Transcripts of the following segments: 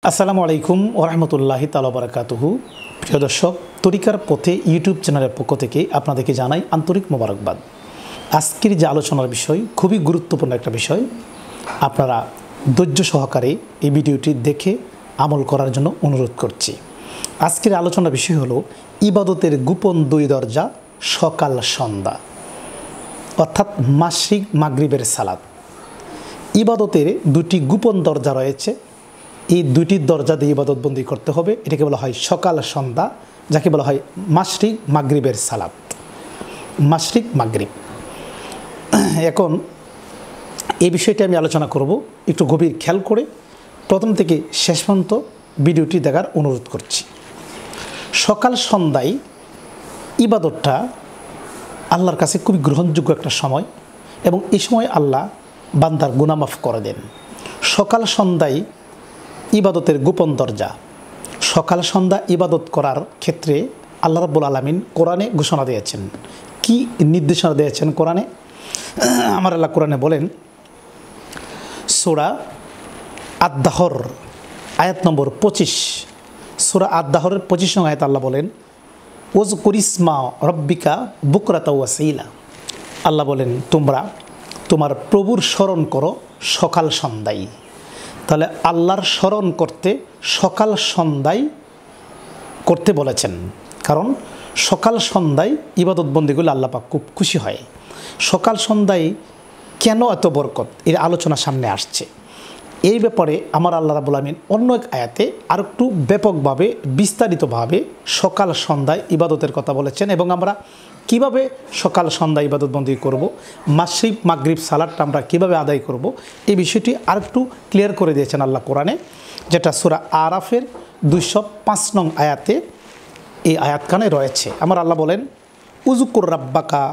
আসসালামু আলাইকুম ওরহমতুল্লাহি তাআলা বারাকাতুহু। প্রিয় দর্শক, তরিকার পথে ইউটিউব চ্যানেলের পক্ষ থেকে আপনাদেরকে জানাই আন্তরিক মোবারকবাদ। আজকের যে আলোচনার বিষয় খুবই গুরুত্বপূর্ণ একটা বিষয়। আপনারা ধৈর্য সহকারে এই ভিডিওটি দেখে আমল করার জন্য অনুরোধ করছি। আজকের আলোচনার বিষয় হলো ইবাদতের গোপন দুই দরজা, সকাল সন্ধ্যা, অর্থাৎ মাসরিক মাগরিবের সালাত। ইবাদতের দুটি গোপন দরজা রয়েছে। এই দুইটি দরজা দিয়ে ইবাদতবন্দি করতে হবে। এটাকে বলা হয় সকাল সন্ধ্যা, যাকে বলা হয় মাসরিক মাগরিবের সালাত, মাসরিক মাগরিব। এখন এই বিষয়টি আমি আলোচনা করব, একটু গভীর খেয়াল করে প্রথম থেকে শেষ পর্যন্ত ভিডিওটি দেখার অনুরোধ করছি। সকাল সন্ধ্যায় ইবাদতটা আল্লাহর কাছে খুবই গ্রহণযোগ্য একটা সময়, এবং এই সময় আল্লাহ বান্দার গুনাহ মাফ করে দেন। সকাল সন্ধ্যায় ইবাদতের গোপন দরজা। সকাল সন্ধ্যা ইবাদত করার ক্ষেত্রে আল্লাহ রাব্বুল আলামিন কোরআনে ঘোষণা দিয়েছেন। কি নির্দেশনা দিয়েছেন কোরআনে? আমার আল্লাহ কোরআনে বলেন, সূরা আদ-দাহর আয়াত নম্বর 25, সূরা আদ-দাহরের 25 নং আয়াত আল্লাহ বলেন, ওযকুরিসমা রব্বিকা বুকরাতা ওয়া আসীলা। আল্লাহ বলেন, তোমরা তোমার প্রভুর স্মরণ করো সকাল সন্ধ্যায়। তাহলে আল্লাহর স্মরণ করতে সকাল সন্ধ্যায় করতে বলেছেন, কারণ সকাল সন্ধ্যায় ইবাদত বন্দিগুলো আল্লাহ পাক খুব খুশি হয়। সকাল সন্ধ্যায় কেন এত বরকত, এর আলোচনা সামনে আসছে। এই ব্যাপারে আমার আল্লাহ রাব্বুল আমিন অন্য এক আয়াতে আর একটু ব্যাপকভাবে বিস্তারিতভাবে সকাল সন্ধ্যায় ইবাদতের কথা বলেছেন, এবং আমরা কিভাবে সকাল সন্ধ্যা ইবাদতবন্দি করব, মাসরিক মাগরিব সালাতটা আমরা কিভাবে আদায় করব, এই বিষয়টি আর একটু ক্লিয়ার করে দিয়েছেন আল্লাহ কোরআনে, যেটা সূরা আরাফের 205 নং আয়াতে এই আয়াতখানে রয়েছে। আমার আল্লাহ বলেন, উযকুর রাব্বাকা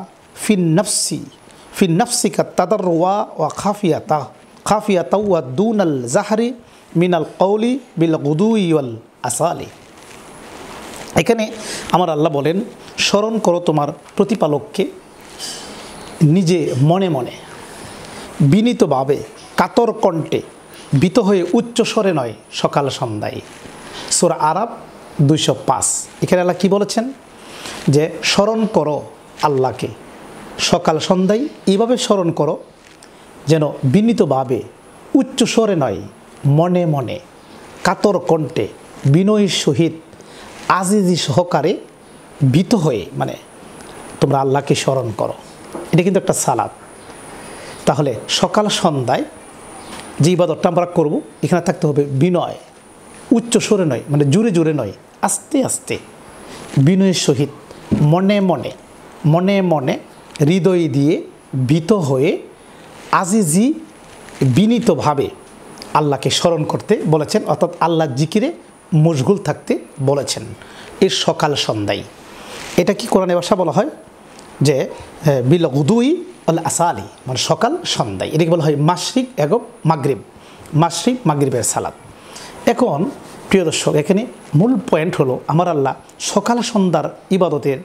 ফিন নাফসিকা তাদাররুয়া ওয়া খাফিয়াতা ওয়া দুনাল জাহরি মিনাল কওলি বিল গুদুই ওয়াল আসালি। এখানে আমার আল্লাহ বলেন, স্মরণ করো তোমার প্রতিপালককে নিজে মনে মনে, বিনীতভাবে, কাতর কণ্ঠে, ভীত হয়ে উচ্চ স্বরে নয়, সকাল সন্ধ্যায়। সূরা আরাফ 205। এখানে আল্লাহ কী বলেছেন? যে স্মরণ করো আল্লাহকে সকাল সন্ধ্যায়, এইভাবে স্মরণ করো যেন বিনীতভাবে, উচ্চ স্বরে নয়, মনে মনে, কাতর কণ্ঠে, বিনয়ের সহিত, আজিজি সহকারে, ভীত হয়ে, মানে তোমরা আল্লাহকে স্মরণ করো। এটা কিন্তু একটা সালাত। তাহলে সকাল সন্ধ্যায় যে ইবাদতটা আমরা করব, এখানে থাকতে হবে বিনয়, উচ্চ স্বরে নয়, মানে জোরে জোরে নয়, আস্তে আস্তে, বিনয়ের সহিত, মনে মনে, মনে মনে, হৃদয় দিয়ে, ভীত হয়ে, আজিজি, বিনীতভাবে আল্লাহকে স্মরণ করতে বলেছেন, অর্থাৎ আল্লাহর জিকিরে মশগুল থাকতে বলেছেন এর সকাল সন্ধ্যায়। এটা কি কোরআনে ভাষা বলা হয় যে বিল গুদুই ওয়াল আসালি, মানে সকাল সন্ধ্যায়। এটাকে বলা হয় মাসরিক এবং মাগরিব, মাসরিক মাগরিবের সালাত। এখন প্রিয় দর্শক, এখানে মূল পয়েন্ট হলো আমার আল্লাহ সকাল সন্ধ্যার ইবাদতের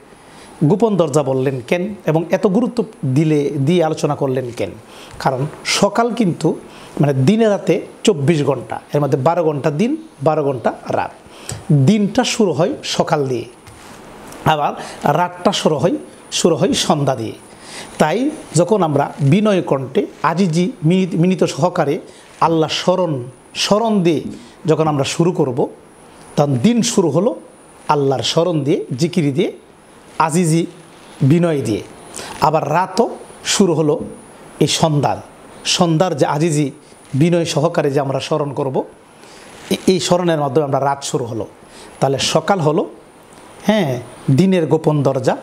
গোপন দরজা বললেন কেন, এবং এত গুরুত্ব দিয়ে আলোচনা করলেন কেন? কারণ সকাল কিন্তু মানে দিনে রাতে 24 ঘন্টা, এর মধ্যে 12 ঘন্টা দিন, 12 ঘন্টা রাত। দিনটা শুরু হয় সকাল দিয়ে, আবার রাতটা শুরু হয় সন্ধ্যা দিয়ে। তাই যখন আমরা বিনয় কণ্ঠে, আজিজি, মিনিত সহকারে আল্লাহ স্মরণ দিয়ে যখন আমরা শুরু করব, তখন দিন শুরু হলো আল্লাহর স্মরণ দিয়ে, জিকিরি দিয়ে, আজিজি, বিনয় দিয়ে। আবার রাতও শুরু হলো এই সন্ধ্যার যে আজিজি, বিনয় সহকারে যে আমরা স্মরণ করব, এই স্মরণের মাধ্যমে আমরা রাত শুরু হলো। তাহলে সকাল হলো দিনের গোপন দরজা,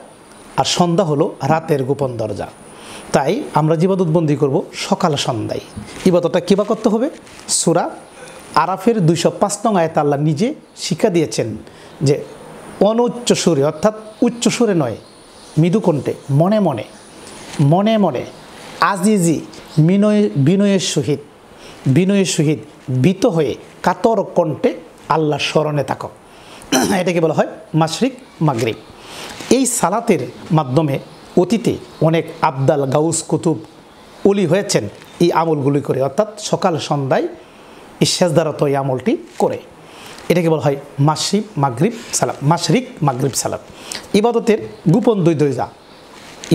আর সন্ধ্যা হলো রাতের গোপন দরজা। তাই আমরা যে ইবাদতবন্দি করব সকাল সন্ধ্যায়, ইবাদতটা কিবা করতে হবে? সূরা আরাফের 205 নং আয়াতে আল্লাহ নিজে শিক্ষা দিয়েছেন যে অনুচ্চ সুরে, অর্থাৎ উচ্চ সুরে নয়, মৃদু কণ্ঠে, মনে মনে, মনে মনে, আজিজি, বিনয়ের সহিত, ভীত হয়ে, কাতর কণ্ঠে আল্লাহ স্মরণে থাকো। এটাকে বলা হয় মাসরিক মাগরিব। এই সালাতের মাধ্যমে অতীতে অনেক আবদাল, গাউস, কুতুব, ওলি হয়েছেন এই আমলগুলি করে, অর্থাৎ সকাল সন্ধ্যায় এই সেজদারত এই আমলটি করে। এটাকে বলা হয় মাশরিক মাগরিব সালাত, মাশরিক মাগরিব সালাত। ইবাদতের গোপন দুই দরজা,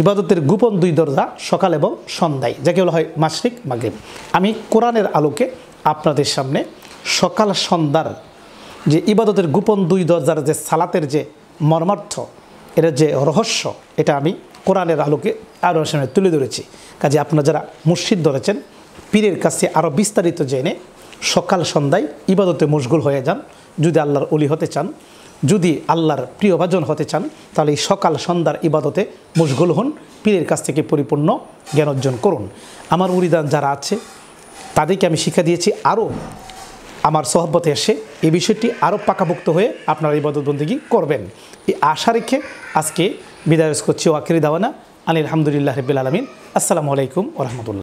ইবাদতের গোপন দুই দরজা সকাল এবং সন্ধ্যায়, যাকে বলা হয় মাশরিক মাগরিব। আমি কোরআনের আলোকে আপনাদের সামনে সকাল সন্ধ্যার যে ইবাদতের গোপন দুই দরজার যে সালাতের যে মর্মার্থ, এর যে রহস্য, এটা আমি কোরআনের আলোকে আরও সামনে তুলে ধরেছি। কাজে আপনারা যারা মুর্শিদ ধরেছেন, পীরের কাছে আরও বিস্তারিত জেনে সকাল সন্ধ্যায় ইবাদতে মশগুল হয়ে যান। যদি আল্লাহর অলি হতে চান, যদি আল্লাহর প্রিয়ভাজন হতে চান, তাহলে এই সকাল সন্ধ্যার ইবাদতে মশগুল হন, পীরের কাছ থেকে পরিপূর্ণ জ্ঞান অর্জন করুন। আমার মুরিদান যারা আছে তাদেরকে আমি শিক্ষা দিয়েছি আরও আমার সহবতে এসে এই বিষয়টি আরও পাকাভুক্ত হয়ে আপনারা ইবাদত বন্দেগী করবেন, এই আশা রেখে আজকে বিদায় করছি। ওয়াকিরি দাওয়ানা আলহামদুলিল্লাহ রাব্বিল আলামিন। আসসালামু আলাইকুম ওয়া রাহমাতুল্লাহ।